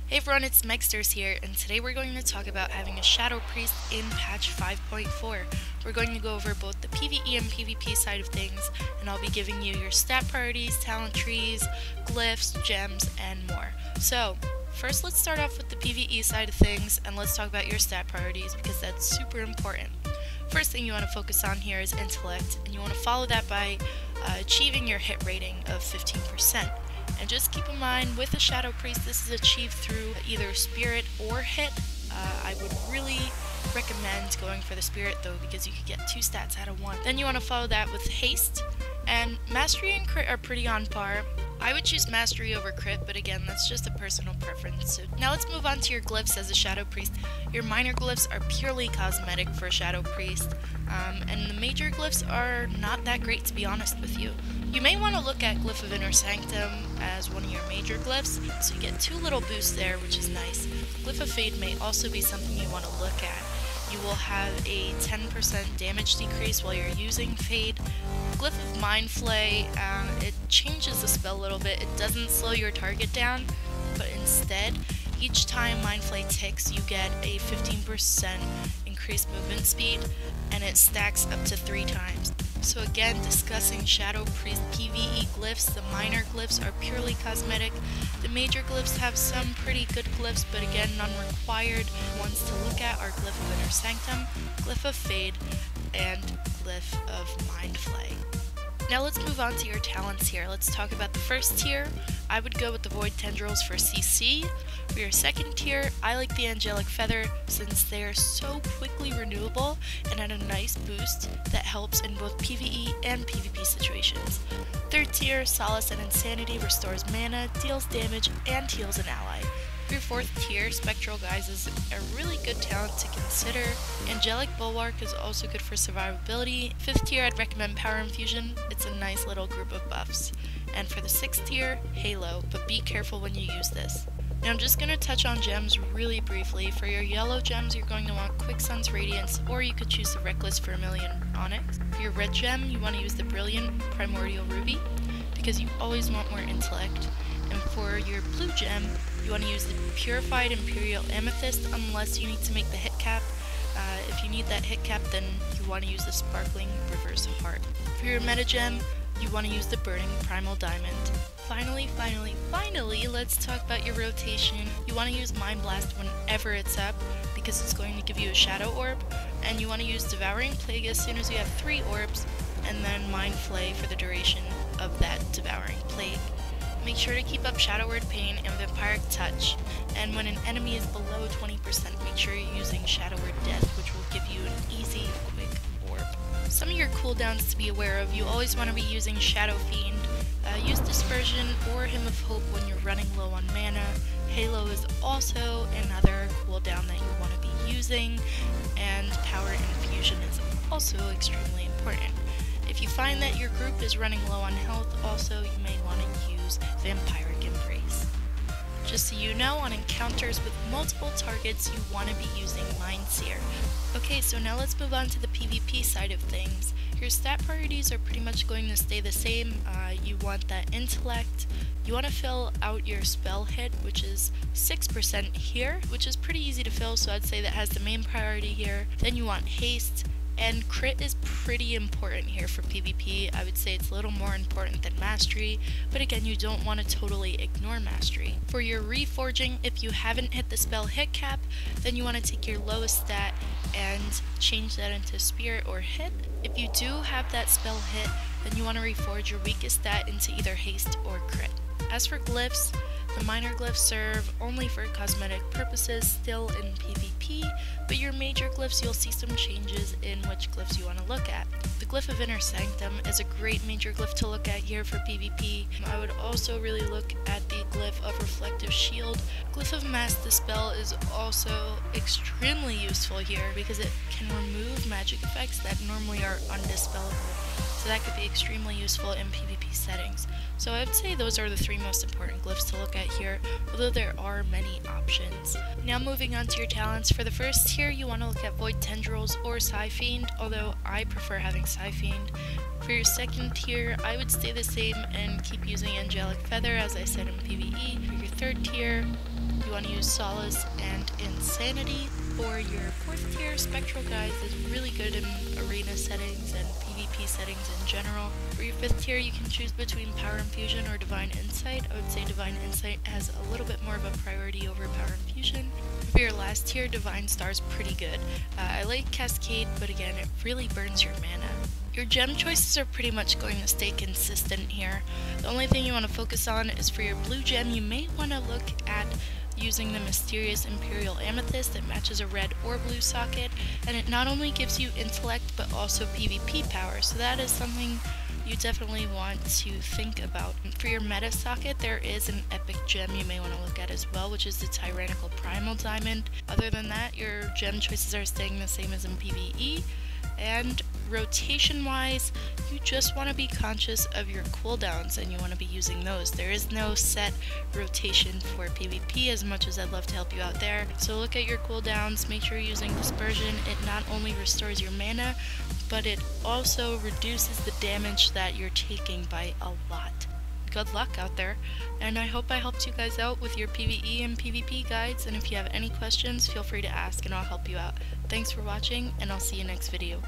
Hey everyone, it's Megsters here, and today we're going to talk about having a Shadow Priest in patch 5.4. We're going to go over both the PvE and PvP side of things, and I'll be giving you your stat priorities, talent trees, glyphs, gems, and more. So, first let's start off with the PvE side of things, and let's talk about your stat priorities because that's super important. First thing you want to focus on here is intellect, and you want to follow that by achieving your hit rating of 15%. And just keep in mind, with a Shadow Priest, this is achieved through either Spirit or Hit. I would really recommend going for the Spirit though, because you could get 2 stats out of 1. Then you want to follow that with Haste, and Mastery and Crit are pretty on par. I would choose Mastery over Crit, but again, that's just a personal preference. So now let's move on to your glyphs as a Shadow Priest. Your minor glyphs are purely cosmetic for a Shadow Priest, and the major glyphs are not that great, to be honest with you. You may want to look at Glyph of Inner Sanctum as one of your major glyphs, so you get 2 little boosts there, which is nice. Glyph of Fade may also be something you want to look at. You will have a 10% damage decrease while you're using Fade. Glyph of Mind Flay, it changes the spell a little bit. It doesn't slow your target down, but instead, each time Mind Flay ticks, you get a 15% increased movement speed, and it stacks up to 3 times. So again, discussing Shadow Priest PvE glyphs, the minor glyphs are purely cosmetic. The major glyphs have some pretty good glyphs, but again, none required. Ones to look at are Glyph of Inner Sanctum, Glyph of Fade, and Glyph of Mind Flay. Now let's move on to your talents here. Let's talk about the first tier. I would go with the Void Tendrils for CC. For your second tier, I like the Angelic Feather since they are so quickly renewable and add a nice boost that helps in both PvE and PvP situations. Third tier, Solace and Insanity restores mana, deals damage, and heals an ally. For your fourth tier, Spectral Guise is a really good talent to consider. Angelic Bulwark is also good for survivability. Fifth tier, I'd recommend Power Infusion. It's a nice little group of buffs. And for the sixth tier, Halo, but be careful when you use this. Now I'm just going to touch on gems really briefly. For your yellow gems, you're going to want Quicksund's Radiance, or you could choose the Reckless Vermilion Onyx. For your red gem, you want to use the Brilliant Primordial Ruby, because you always want more intellect. And for your blue gem, you want to use the Purified Imperial Amethyst unless you need to make the hit cap. If you need that hit cap, then you want to use the Sparkling River's Heart. For your meta gem, you want to use the Burning Primal Diamond. Finally, let's talk about your rotation. You want to use Mind Blast whenever it's up, because it's going to give you a Shadow Orb, and you want to use Devouring Plague as soon as you have 3 orbs, and then Mind Flay for the duration of that Devouring Plague. Make sure to keep up Shadow Word Pain and Vampiric Touch, and when an enemy is below 20%, make sure you're using Shadow Word Death, which will give you an easy, quick orb. Some of your cooldowns to be aware of, you always want to be using Shadow Fiend. Use Dispersion or Hymn of Hope when you're running low on mana. Halo is also another cooldown that you want to be using, and Power Infusion is also extremely important. If you find that your group is running low on health, also you may want to use Vampiric Embrace. Just so you know, on encounters with multiple targets, you want to be using Mind Seer. Okay, so now let's move on to the PvP side of things. Your stat priorities are pretty much going to stay the same. You want that intellect. You want to fill out your spell hit, which is 6% here, which is pretty easy to fill, so I'd say that has the main priority here. Then you want haste. And crit is pretty important here for PvP. I would say it's a little more important than mastery, but again, you don't want to totally ignore mastery. For your reforging, if you haven't hit the spell hit cap, then you want to take your lowest stat and change that into spirit or hit. If you do have that spell hit, then you want to reforge your weakest stat into either haste or crit. As for glyphs, the minor glyphs serve only for cosmetic purposes still in PvP, but your major glyphs, you'll see some changes in which glyphs you want to look at. The Glyph of Inner Sanctum is a great major glyph to look at here for PvP. I would also really look at the Glyph of Reflective Shield. Glyph of Mass Dispel is also extremely useful here because it can remove magic effects that normally are undispellable. So that could be extremely useful in PvP settings. So I would say those are the 3 most important glyphs to look at here, although there are many options. Now moving on to your talents. For the first tier, you want to look at Void Tendrils or Psy Fiend, although I prefer having Psy Fiend. For your second tier, I would stay the same and keep using Angelic Feather as I said in PvE. For your third tier, you want to use Solace and Insanity. For your 4th tier, Spectral Guise is really good in arena settings and PvP settings in general. For your 5th tier, you can choose between Power Infusion or Divine Insight. I would say Divine Insight has a little bit more of a priority over Power Infusion. For your last tier, Divine Star's pretty good. I like Cascade, but again, it really burns your mana. Your gem choices are pretty much going to stay consistent here. The only thing you want to focus on is for your blue gem, you may want to look at using the mysterious Imperial Amethyst that matches a red or blue socket, and it not only gives you intellect but also PvP power, so that is something you definitely want to think about. For your meta socket, there is an epic gem you may want to look at as well, which is the Tyrannical Primal Diamond. Other than that, your gem choices are staying the same as in PvE. And rotation wise, you just want to be conscious of your cooldowns and you want to be using those. There is no set rotation for PvP, as much as I'd love to help you out there. So look at your cooldowns, make sure you're using Dispersion. It not only restores your mana, but it also reduces the damage that you're taking by a lot. Good luck out there, and I hope I helped you guys out with your PvE and PvP guides, and if you have any questions, feel free to ask and I'll help you out. Thanks for watching, and I'll see you next video.